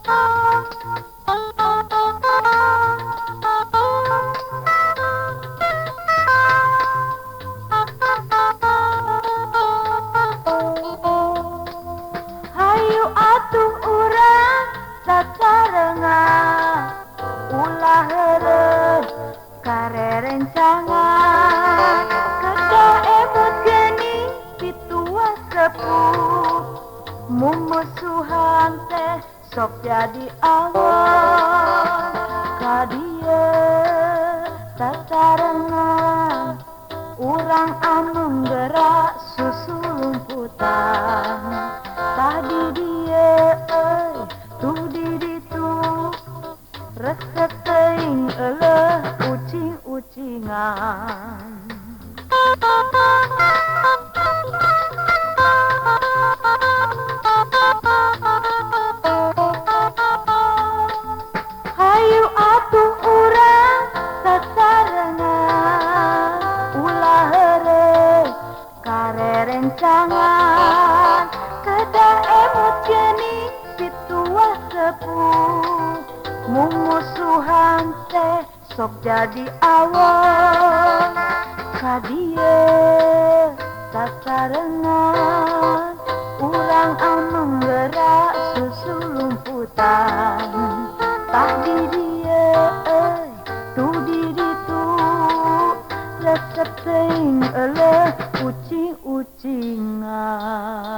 Hayu atuh urang sacarengan ulah heureuy karerencangan kedah emut geuning pitua sepuh mumusuhan teh sok jadi awan ka dieu sacarengan urang anu gerak susulumputan tadi dia tuh di ditu resep teuing euleuh ucing-ucingan. Hayu atuh urang sacarengan ulah heureuy karerencangan kedah emut geuning pitua sepuh mumusuhan teh sok jadi awan ka dieu sacarengan urang anu gerak susulumputan tah di dieu tuh di ditu resep teuing euleuh ucing-ucingan.